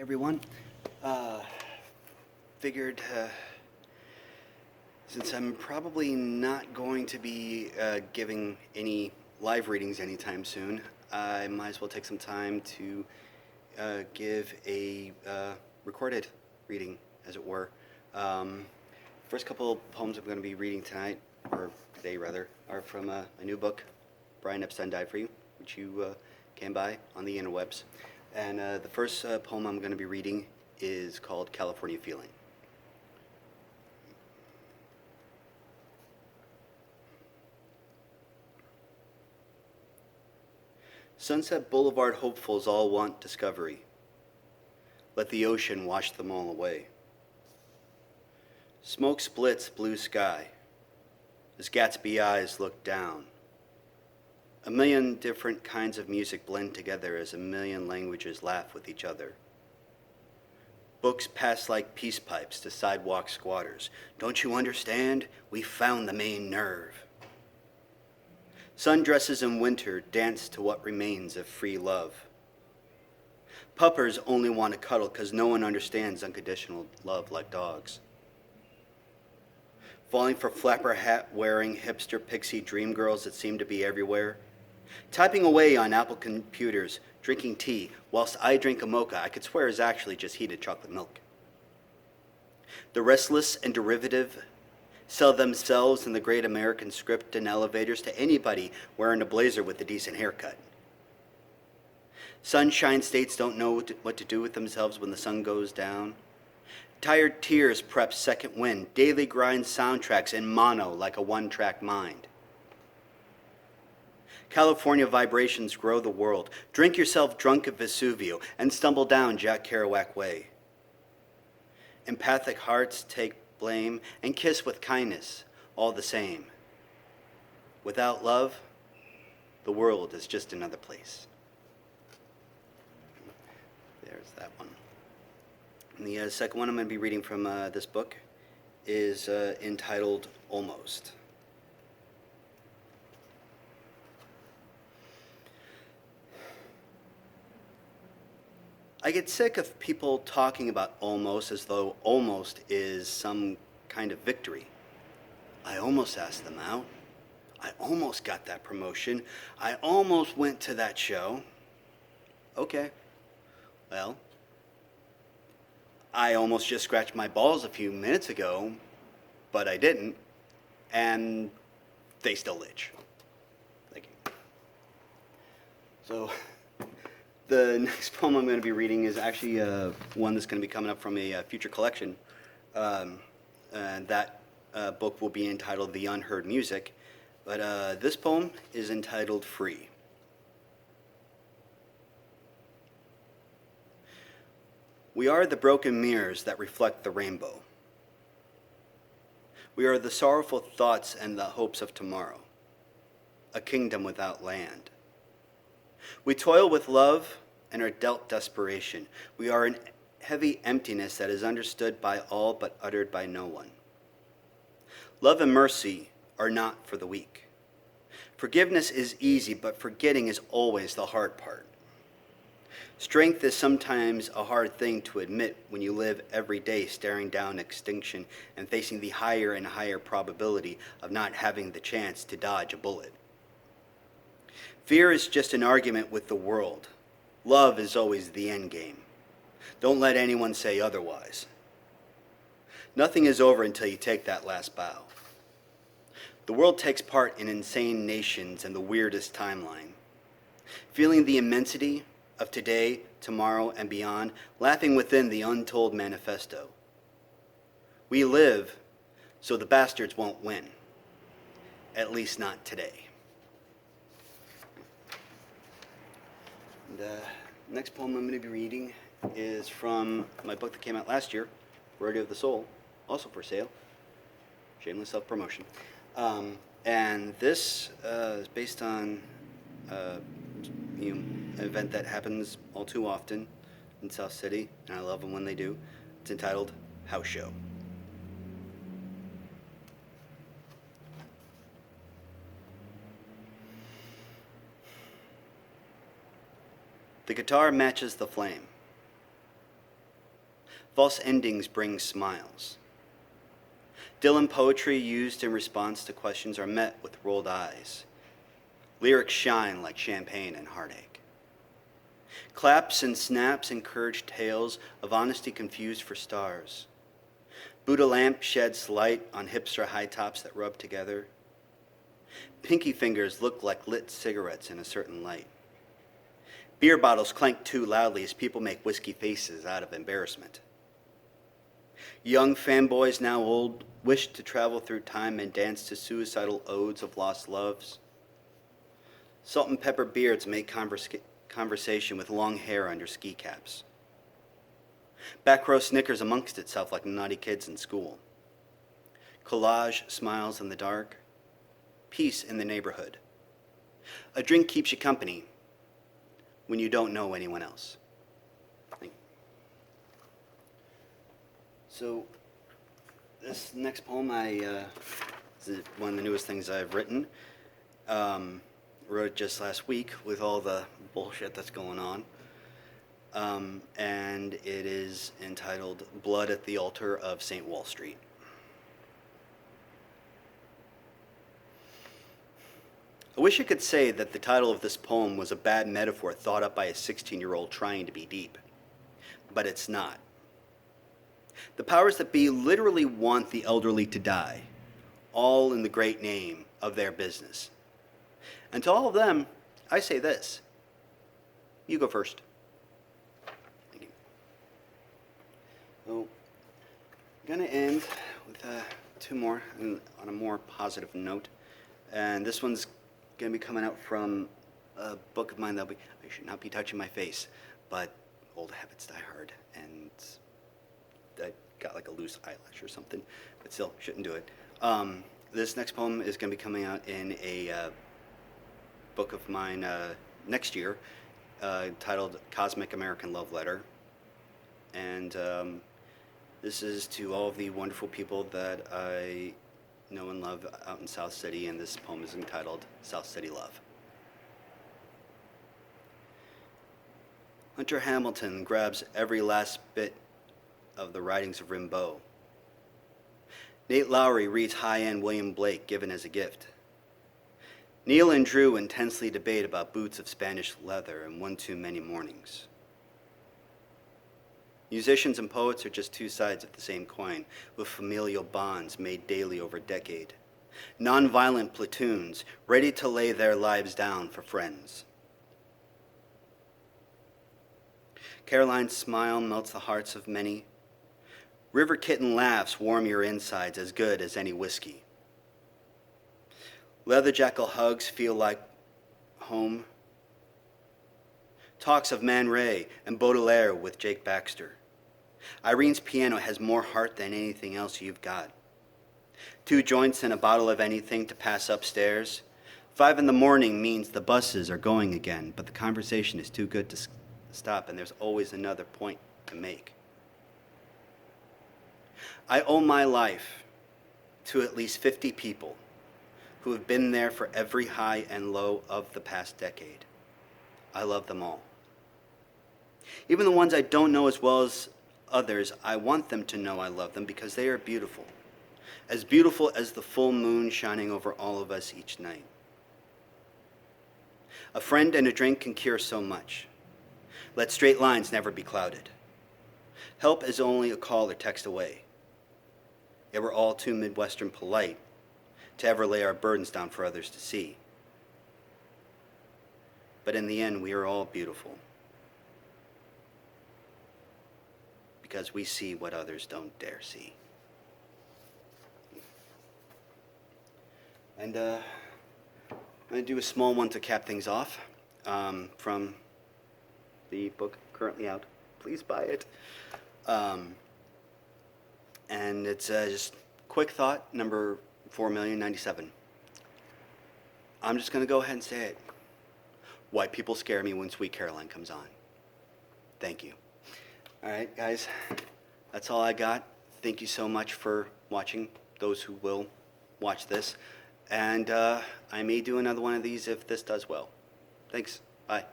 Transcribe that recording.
Everyone. Uh, Figured since I'm probably not going to be giving any live readings anytime soon, I might as well take some time to give a recorded reading, as it were. Um, First couple poems I'm going to be reading tonight, or today rather, are from a new book, Brian Epstein Died for You, which you came by on the interwebs. And the first poem I'm going to be reading is called California Feeling. Sunset Boulevard hopefuls all want discovery. Let the ocean wash them all away. Smoke splits blue sky as Gatsby eyes look down. A million different kinds of music blend together as a million languages laugh with each other. Books pass like peace pipes to sidewalk squatters. Don't you understand? We found the main nerve. Sundresses in winter dance to what remains of free love. Puppers only want to cuddle because no one understands unconditional love like dogs. Falling for flapper hat wearing hipster pixie dream girls that seem to be everywhere. Typing away on Apple computers, drinking tea, whilst I drink a mocha I could swear is actually just heated chocolate milk. The restless and derivative sell themselves in the great American script in elevators to anybody wearing a blazer with a decent haircut. Sunshine states don't know what to do with themselves when the sun goes down. Tired tears prep second wind, daily grind soundtracks in mono like a one-track mind. California vibrations grow the world. Drink yourself drunk at Vesuvio and stumble down Jack Kerouac Way. Empathic hearts take blame and kiss with kindness, all the same. Without love, the world is just another place. There's that one. And the second one I'm going to be reading from this book is entitled Almost. I get sick of people talking about almost as though almost is some kind of victory. I almost asked them out. I almost got that promotion. I almost went to that show. Okay, well, I almost just scratched my balls a few minutes ago, but I didn't, and they still itch. Thank you. So, the next poem I'm going to be reading is actually one that's going to be coming up from a future collection. And that book will be entitled The Unheard Music. But this poem is entitled Free. We are the broken mirrors that reflect the rainbow. We are the sorrowful thoughts and the hopes of tomorrow, a kingdom without land. We toil with love and are dealt desperation. We are an heavy emptiness that is understood by all but uttered by no one. Love and mercy are not for the weak. Forgiveness is easy, but forgetting is always the hard part. Strength is sometimes a hard thing to admit when you live every day staring down extinction and facing the higher and higher probability of not having the chance to dodge a bullet. Fear is just an argument with the world. Love is always the end game. Don't let anyone say otherwise. Nothing is over until you take that last bow. The world takes part in insane nations and the weirdest timeline. Feeling the immensity of today, tomorrow, and beyond, laughing within the untold manifesto. We live so the bastards won't win. At least not today. The next poem I'm going to be reading is from my book that came out last year, Radio of the Soul, also for sale. Shameless self-promotion. And this is based on an event that happens all too often in South City, and I love them when they do. It's entitled House Show. The guitar matches the flame. False endings bring smiles. Dylan poetry used in response to questions are met with rolled eyes. Lyrics shine like champagne and heartache. Claps and snaps encourage tales of honesty confused for stars. Buddha lamp sheds light on hipster high tops that rub together. Pinky fingers look like lit cigarettes in a certain light. Beer bottles clank too loudly as people make whiskey faces out of embarrassment. Young fanboys, now old, wish to travel through time and dance to suicidal odes of lost loves. Salt and pepper beards make conversation with long hair under ski caps. Back row snickers amongst itself like naughty kids in school. Collage smiles in the dark. Peace in the neighborhood. A drink keeps you company when you don't know anyone else. So this next poem is one of the newest things I've written. Wrote it just last week with all the bullshit that's going on. And it is entitled Blood at the Altar of St. Wall Street. I wish I could say that the title of this poem was a bad metaphor thought up by a 16-year-old trying to be deep, but it's not. The powers that be literally want the elderly to die, all in the great name of their business. And to all of them, I say this. You go first. Thank you. So, I'm going to end with two more on a more positive note. And this one's going to be coming out from a book of mine I should not be touching my face, but old habits die hard, and I got like a loose eyelash or something, but still shouldn't do it. This next poem is going to be coming out in a book of mine next year, titled Cosmic American Love Letter. And this is to all of the wonderful people that I know and love out in South City, and this poem is entitled South City Love. Hunter Hamilton grabs every last bit of the writings of Rimbaud. Nate Lowry reads high-end William Blake given as a gift. Neil and Drew intensely debate about boots of Spanish leather and one too many mornings. Musicians and poets are just two sides of the same coin, with familial bonds made daily over a decade. Nonviolent platoons, ready to lay their lives down for friends. Caroline's smile melts the hearts of many. River kitten laughs warm your insides as good as any whiskey. Leather jackal hugs feel like home. Talks of Man Ray and Baudelaire with Jake Baxter. Irene's piano has more heart than anything else you've got. 2 joints and a bottle of anything to pass upstairs. 5 in the morning means the buses are going again, but the conversation is too good to stop, and there's always another point to make. I owe my life to at least 50 people who have been there for every high and low of the past decade. I love them all. Even the ones I don't know as well as others, I want them to know I love them because they are beautiful as the full moon shining over all of us each night. A friend and a drink can cure so much. Let straight lines never be clouded. Help is only a call or text away. Yet we're all too Midwestern polite to ever lay our burdens down for others to see. But in the end, we are all beautiful because we see what others don't dare see. And I'm going to do a small one to cap things off from the book currently out. Please buy it. And it's just quick thought, number 4,097. I'm just going to go ahead and say it. White people scare me when Sweet Caroline comes on. Thank you. All right, guys, that's all I got. Thank you so much for watching, those who will watch this. And I may do another one of these if this does well. Thanks. Bye.